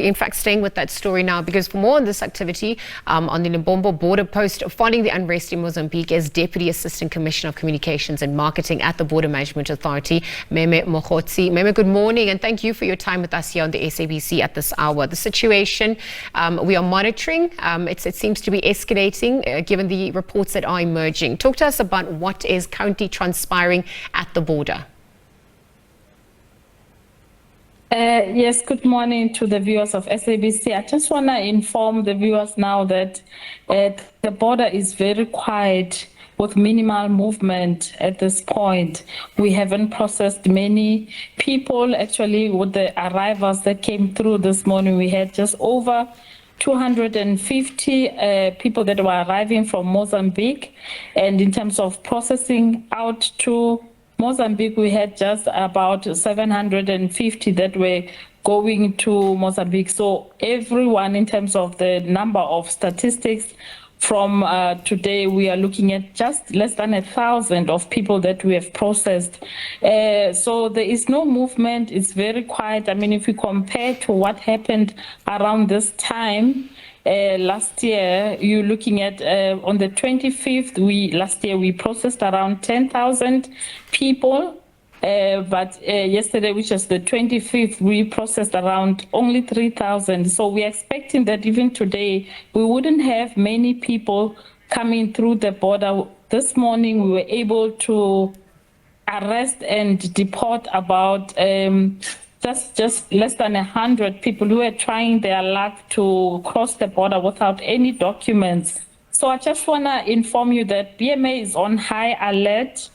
in fact, staying with that story now, because for more on this activity on the Lebombo Border Post, following the unrest in Mozambique, is Deputy Assistant Commissioner of Communications and Marketing at the Border Management Authority, Mmemme Mogotsi. Mmemme, good morning, and thank you for your time with us here on the SABC at this hour. The situation we are monitoring, it seems to be escalating given the reports that are emerging. Talk to us about what is currently transpiring at the border. Yes, good morning to the viewers of SABC. I just want to inform the viewers now that the border is very quiet with minimal movement at this point. We haven't processed many people. Actually, with the arrivals that came through this morning, we had just over 250 people that were arriving from Mozambique. And in terms of processing out to Mozambique, we had just about 750 that were going to Mozambique. So everyone, in terms of the number of statistics from today, we are looking at just less than 1,000 of people that we have processed. So there is no movement. It's very quiet. I mean, if we compare to what happened around this time, last year, you're looking at on the 25th, last year we processed around 10,000 people. But yesterday, which was the 25th, we processed around only 3,000. So we're expecting that even today, we wouldn't have many people coming through the border. This morning, we were able to arrest and deport about just less than 100 people who were trying their luck to cross the border without any documents. So I just want to inform you that BMA is on high alert,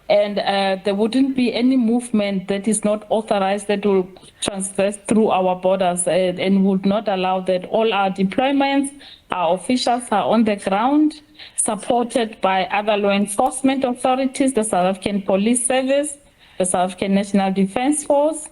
and there wouldn't be any movement that is not authorized that will transgress through our borders and would not allow that. All our deployments, our officials are on the ground, supported by other law enforcement authorities, the South African Police Service, the South African National Defence Force,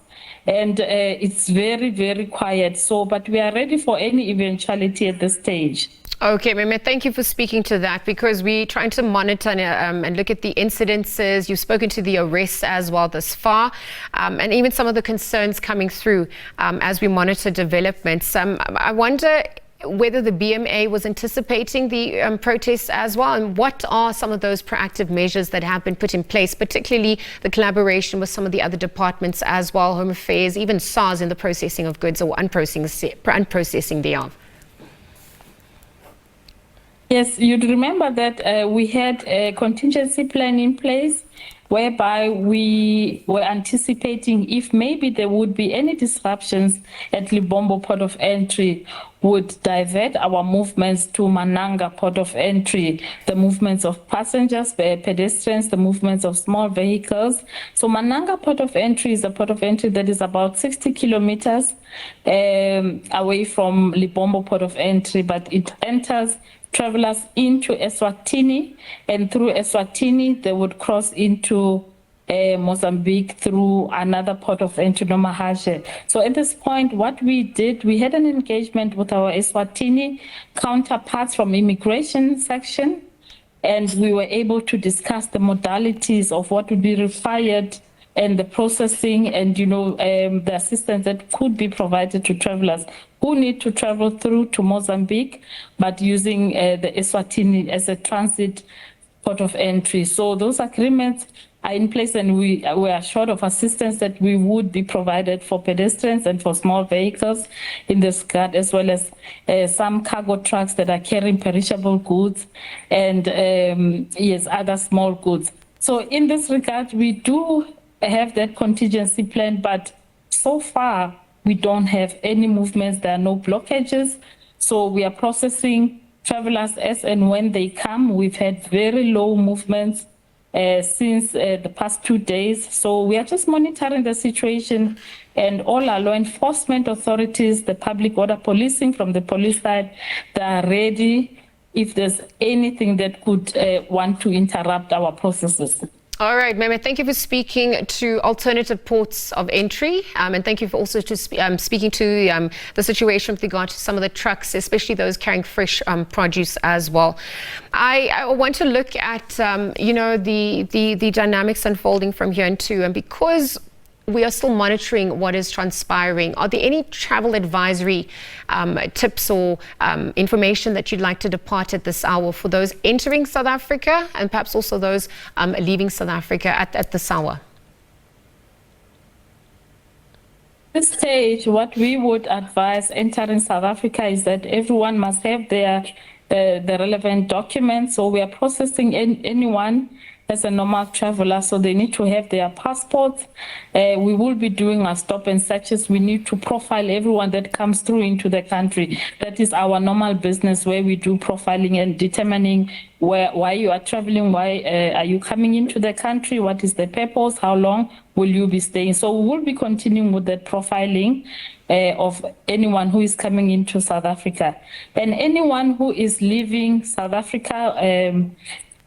and it's very, very quiet. So, but we are ready for any eventuality at this stage. Okay, Mmemme, thank you for speaking to that, because we're trying to monitor and look at the incidences. You've spoken to the arrests as well thus far, and even some of the concerns coming through as we monitor developments. I wonder whether the BMA was anticipating the protests as well, and what are some of those proactive measures that have been put in place, particularly the collaboration with some of the other departments as well, Home Affairs, even SARS in the processing of goods or unprocessing thereof. Yes, you'd remember that we had a contingency plan in place whereby we were anticipating if maybe there would be any disruptions at Lebombo Port of Entry, would divert our movements to Mananga Port of Entry, the movements of passengers, pedestrians, the movements of small vehicles. So Mananga Port of Entry is a port of entry that is about 60 kilometers away from Lebombo Port of Entry, but it enters travelers into Eswatini, and through Eswatini, they would cross into Mozambique through another port of entry, Nomahashe. So at this point, what we did, we had an engagement with our Eswatini counterparts from immigration section, and we were able to discuss the modalities of what would be required and the processing and, the assistance that could be provided to travelers who need to travel through to Mozambique, but using the Eswatini as a transit port of entry. So those agreements are in place, and we are assured of assistance that we would be provided for pedestrians and for small vehicles in this regard, as well as some cargo trucks that are carrying perishable goods and, other small goods. So in this regard, we do have that contingency plan, but so far we don't have any movements. There are no blockages. So we are processing travelers as and when they come. We've had very low movements since the past 2 days. So we are just monitoring the situation, and all our law enforcement authorities, the public order policing from the police side, they are ready if there's anything that could want to interrupt our processes. All right, Mmemme, thank you for speaking to alternative ports of entry, and thank you for also speaking to the situation with regard to some of the trucks, especially those carrying fresh produce as well. I want to look at the dynamics unfolding from here and because we are still monitoring what is transpiring. Are there any travel advisory tips or information that you'd like to depart at this hour for those entering South Africa and perhaps also those leaving South Africa at this hour? At this stage, what we would advise entering South Africa is that everyone must have the relevant documents. So we are processing anyone as a normal traveler, so they need to have their passports. We will be doing our stop and searches. We need to profile everyone that comes through into the country. That is our normal business, where we do profiling and determining why you are traveling, why are you coming into the country, what is the purpose, how long will you be staying. So we will be continuing with that profiling of anyone who is coming into South Africa. And anyone who is leaving South Africa,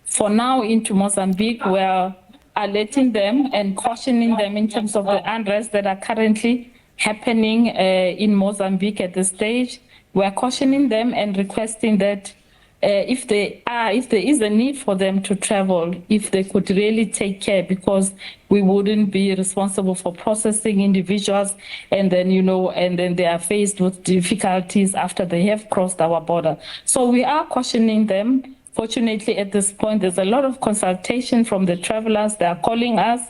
for now into Mozambique, we are alerting them and cautioning them in terms of the unrest that are currently happening in Mozambique at this stage. We are cautioning them and requesting that if there is a need for them to travel, if they could really take care, because we wouldn't be responsible for processing individuals and then, and then they are faced with difficulties after they have crossed our border. So we are cautioning them. Fortunately, at this point, there's a lot of consultation from the travelers. They are calling us,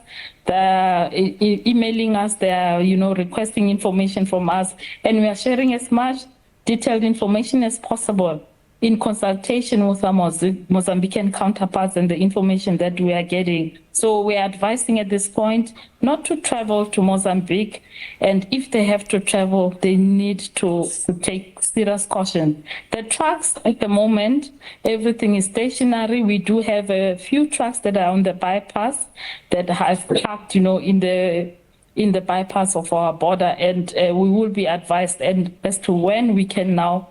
they're emailing us, they're, requesting information from us, and we are sharing as much detailed information as possible in consultation with our Mozambican counterparts and the information that we are getting. So we are advising at this point not to travel to Mozambique, and if they have to travel, they need to take serious caution. The trucks at the moment, everything is stationary. We do have a few trucks that are on the bypass that have parked, in the bypass of our border, and we will be advised as to when we can now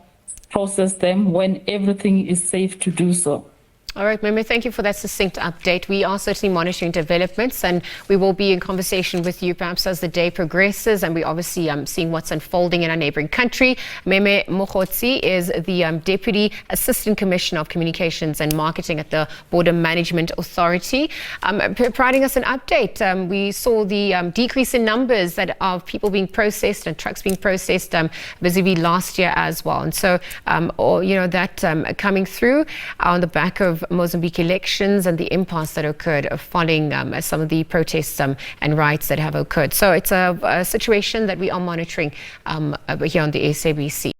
process them, when everything is safe to do so. All right, Mmemme, thank you for that succinct update. We are certainly monitoring developments, and we will be in conversation with you perhaps as the day progresses, and we're obviously seeing what's unfolding in our neighboring country. Mmemme Mogotsi is the Deputy Assistant Commissioner of Communications and Marketing at the Border Management Authority, providing us an update. We saw the decrease in numbers of people being processed and trucks being processed vis-a-vis last year as well. And so, that coming through on the back of Mozambique elections and the impasse that occurred following some of the protests and riots that have occurred. So it's a situation that we are monitoring here on the SABC.